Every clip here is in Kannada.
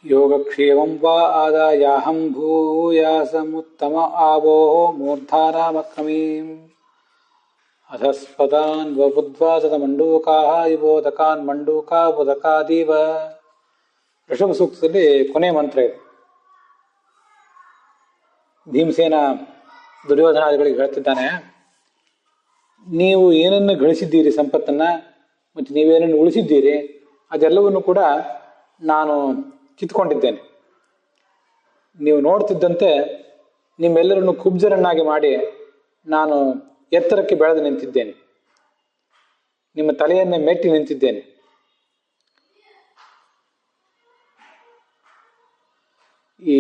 ಯೋಗಕ್ಷೇಮಂ ವಾ ಆದಾಯಾಹಂ ಭೂಯಾಸಮುತ್ತಮ ಆವೋಃ ಮೂರ್ಧಾನಾಮಕ್ರಮೀಂ ಅಧಸ್ಪದಾನ್ ವಬುದ್ವಾಸದ ಮಂಡೂಕಾಃ ಇವೋದಕಾನ್ ಮಂಡೂಕಾ ಉದಕಾದೀವ. ಋಷಭ ಸೂಕ್ತದಲ್ಲಿ ಕೊನೆಯ ಮಂತ್ರ ಇದೆ. ಭೀಮಸೇನ ದುರ್ಯೋಧನಾದಿಗಳಿಗೆ ಹೇಳ್ತಿದ್ದಾನೆ, ನೀವು ಏನನ್ನು ಗಳಿಸಿದ್ದೀರಿ ಸಂಪತ್ತನ್ನು ಮತ್ತು ನೀವೇನನ್ನು ಉಳಿಸಿದ್ದೀರಿ ಅದೆಲ್ಲವನ್ನು ಕೂಡ ನಾನು ಕಿತ್ಕೊಂಡಿದ್ದೇನೆ. ನೀವು ನೋಡ್ತಿದ್ದಂತೆ ನಿಮ್ಮೆಲ್ಲರನ್ನು ಕುಬ್ಜರನ್ನಾಗಿ ಮಾಡಿ ನಾನು ಎತ್ತರಕ್ಕೆ ಬೆಳೆದು ನಿಂತಿದ್ದೇನೆ, ನಿಮ್ಮ ತಲೆಯನ್ನೇ ಮೆಟ್ಟಿ ನಿಂತಿದ್ದೇನೆ. ಈ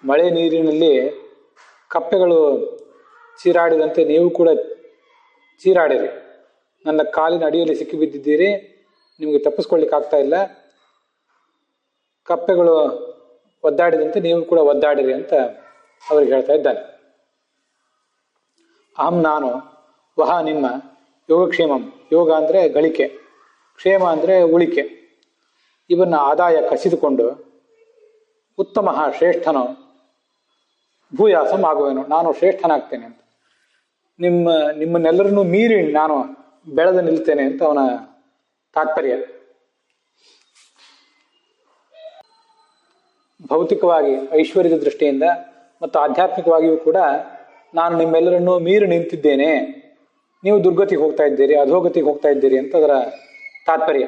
ಮಳೆ ನೀರಿನಲ್ಲಿ ಕಪ್ಪೆಗಳು ಚೀರಾಡಿದಂತೆ ನೀವು ಕೂಡ ಚೀರಾಡಿರಿ. ನನ್ನ ಕಾಲಿನ ಅಡಿಯಲ್ಲಿ ಸಿಕ್ಕಿಬಿದ್ದಿದ್ದೀರಿ, ನಿಮಗೆ ತಪ್ಪಿಸ್ಕೊಳ್ಳಿಕ್ಕೆ ಆಗ್ತಾ ಇಲ್ಲ. ಕಪ್ಪೆಗಳು ಒದ್ದಾಡಿದಂತೆ ನೀವು ಕೂಡ ಒದ್ದಾಡಿರಿ ಅಂತ ಅವ್ರಿಗೆ ಹೇಳ್ತಾ ಇದ್ದಾನೆ. ಅಹಂ ನಾನು, ವಹ ನಿಮ್ಮ, ಯೋಗಕ್ಷೇಮಂ, ಯೋಗ ಅಂದರೆ ಗಳಿಕೆ, ಕ್ಷೇಮ ಅಂದರೆ ಉಳಿಕೆ, ಇವನ್ನ ಆದಾಯ ಕಸಿದುಕೊಂಡು ಉತ್ತಮ ಶ್ರೇಷ್ಠನೋ ಭೂಯಾಸಂ ಆಗುವೆನು, ನಾನು ಶ್ರೇಷ್ಠನಾಗ್ತೇನೆ ಅಂತ, ನಿಮ್ಮನ್ನೆಲ್ಲರನ್ನೂ ಮೀರಿ ನಾನು ಬೆಳೆದು ನಿಲ್ತೇನೆ ಅಂತ ಅವನ ತಾತ್ಪರ್ಯ. ಭೌತಿಕವಾಗಿ ಐಶ್ವರ್ಯದ ದೃಷ್ಟಿಯಿಂದ ಮತ್ತು ಆಧ್ಯಾತ್ಮಿಕವಾಗಿಯೂ ಕೂಡ ನಾನು ನಿಮ್ಮೆಲ್ಲರನ್ನೂ ಮೀರಿ ನಿಂತಿದ್ದೇನೆ, ನೀವು ದುರ್ಗತಿಗೆ ಹೋಗ್ತಾ ಇದ್ದೀರಿ, ಅಧೋಗತಿಗೆ ಹೋಗ್ತಾ ಇದ್ದೀರಿ ಅಂತ ಅದರ ತಾತ್ಪರ್ಯ.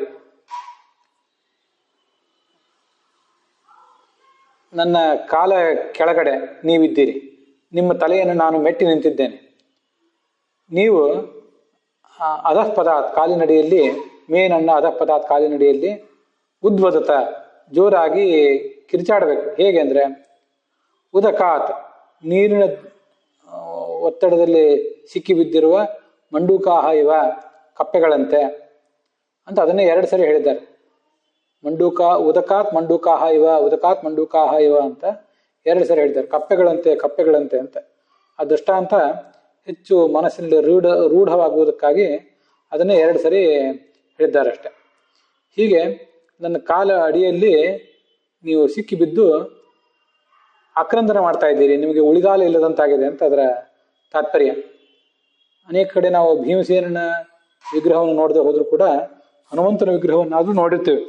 ನನ್ನ ಕಾಲ ಕೆಳಗಡೆ ನೀವಿದ್ದೀರಿ, ನಿಮ್ಮ ತಲೆಯನ್ನು ನಾನು ಮೆಟ್ಟಿ ನಿಂತಿದ್ದೇನೆ. ನೀವು ಅಧಃಪದಾತ್ ಕಾಲಿನಡಿಯಲ್ಲಿ, ಮೇನನ್ನ ಅಧಃಪದಾತ್ ಕಾಲಿನಡಿಯಲ್ಲಿ ಉದ್ವದತ ಜೋರಾಗಿ ಕಿರಿಚಾಡಬೇಕು. ಹೇಗೆ ಅಂದರೆ ಉದಕಾತ್ ನೀರಿನ ಒತ್ತಡದಲ್ಲಿ ಸಿಕ್ಕಿಬಿದ್ದಿರುವ ಮಂಡೂಕಾಹ ಇವ ಕಪ್ಪೆಗಳಂತೆ ಅಂತ ಅದನ್ನೇ 2 ಸರಿ ಹೇಳಿದ್ದಾರೆ. ಉದಕಾತ್ ಮಂಡೂಕಾಹ ಇವ, ಉದಕಾತ್ ಮಂಡೂಕಾಹ ಇವ ಅಂತ 2 ಸರಿ ಹೇಳಿದ್ದಾರೆ. ಕಪ್ಪೆಗಳಂತೆ ಅಂತ ಆ ದೃಷ್ಟಾಂತ ಹೆಚ್ಚು ಮನಸ್ಸಿನಲ್ಲಿ ರೂಢವಾಗುವುದಕ್ಕಾಗಿ ಅದನ್ನೇ 2 ಸರಿ ಹೇಳಿದ್ದಾರೆ ಅಷ್ಟೆ. ಹೀಗೆ ನನ್ನ ಕಾಲ ಅಡಿಯಲ್ಲಿ ನೀವು ಸಿಕ್ಕಿಬಿದ್ದು ಆಕ್ರಂದನ ಮಾಡ್ತಾ ಇದ್ದೀರಿ, ನಿಮಗೆ ಉಳಿಗಾಲ ಇಲ್ಲದಂತಾಗಿದೆ ಅಂತ ಅದರ ತಾತ್ಪರ್ಯ. ಅನೇಕ ಕಡೆ ನಾವು ಭೀಮಸೇನನ ವಿಗ್ರಹವನ್ನು ನೋಡದೆ ಹೋದ್ರೂ ಕೂಡ ಹನುಮಂತನ ವಿಗ್ರಹವನ್ನಾದರೂ ನೋಡಿರ್ತೀವಿ.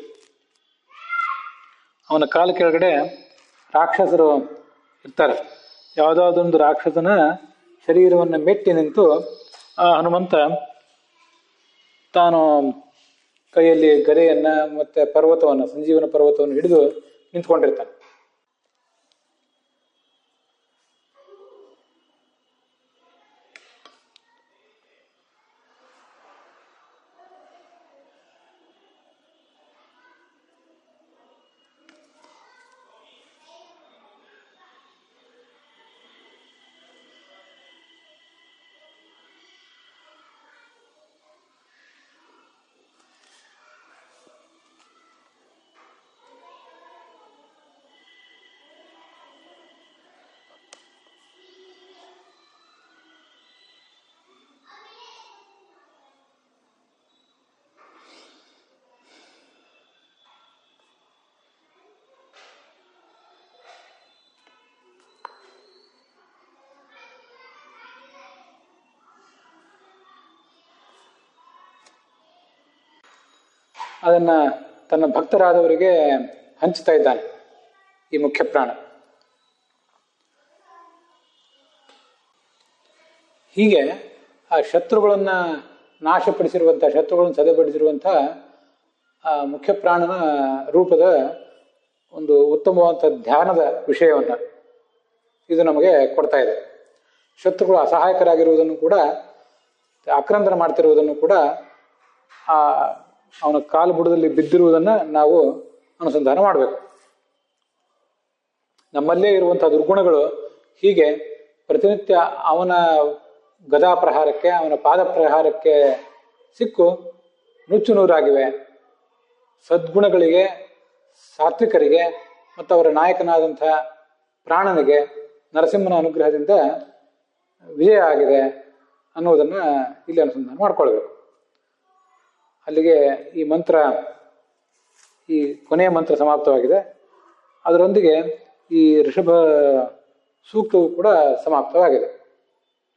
ಅವನ ಕಾಲ ಕೆಳಗಡೆ ರಾಕ್ಷಸರು ಇರ್ತಾರೆ. ಯಾವುದಾದೊಂದು ರಾಕ್ಷಸನ ಶರೀರವನ್ನು ಮೆಟ್ಟಿ ನಿಂತು ಆ ಹನುಮಂತ ತಾನು ಕೈಯಲ್ಲಿ ಗದೆಯನ್ನ ಮತ್ತೆ ಪರ್ವತವನ್ನು, ಸಂಜೀವನ ಪರ್ವತವನ್ನು ಹಿಡಿದು ನಿಂತ್ಕೊಂಡಿರ್ತಾನೆ. ಅದನ್ನ ತನ್ನ ಭಕ್ತರಾದವರಿಗೆ ಹಂಚ್ತಾ ಇದ್ದಾನೆ ಈ ಮುಖ್ಯ ಪ್ರಾಣ. ಹೀಗೆ ಆ ಶತ್ರುಗಳನ್ನ ನಾಶಪಡಿಸಿರುವಂಥ, ಶತ್ರುಗಳನ್ನು ಸದೆಪಡಿಸಿರುವಂಥ ಆ ಮುಖ್ಯ ಪ್ರಾಣನ ರೂಪದ ಒಂದು ಉತ್ತಮವಾದಂಥ ಧ್ಯಾನದ ವಿಷಯವನ್ನು ಇದು ನಮಗೆ ಕೊಡ್ತಾ ಇದೆ. ಶತ್ರುಗಳು ಅಸಹಾಯಕರಾಗಿರುವುದನ್ನು ಕೂಡ, ಆಕ್ರಂದನ ಮಾಡ್ತಿರುವುದನ್ನು ಕೂಡ, ಅವನ ಕಾಲು ಬುಡದಲ್ಲಿ ಬಿದ್ದಿರುವುದನ್ನು ನಾವು ಅನುಸಂಧಾನ ಮಾಡಬೇಕು. ನಮ್ಮಲ್ಲೇ ಇರುವಂತಹ ದುರ್ಗುಣಗಳು ಹೀಗೆ ಪ್ರತಿನಿತ್ಯ ಅವನ ಗದಾ ಪ್ರಹಾರಕ್ಕೆ, ಅವನ ಪಾದ ಪ್ರಹಾರಕ್ಕೆ ಸಿಕ್ಕು ನುಚ್ಚು ನೂರಾಗಿವೆ. ಸದ್ಗುಣಗಳಿಗೆ, ಸಾತ್ವಿಕರಿಗೆ ಮತ್ತು ಅವರ ನಾಯಕನಾದಂಥ ಪ್ರಾಣನಿಗೆ ನರಸಿಂಹನ ಅನುಗ್ರಹದಿಂದ ವಿಜಯ ಆಗಿದೆ ಅನ್ನೋದನ್ನು ಇಲ್ಲಿ ಅನುಸಂಧಾನ ಮಾಡ್ಕೊಳ್ಬೇಕು. ಅಲ್ಲಿಗೆ ಈ ಮಂತ್ರ, ಈ ಕೊನೆಯ ಮಂತ್ರ ಸಮಾಪ್ತವಾಗಿದೆ. ಅದರೊಂದಿಗೆ ಈ ಋಷಭ ಸೂಕ್ತವು ಕೂಡ ಸಮಾಪ್ತವಾಗಿದೆ.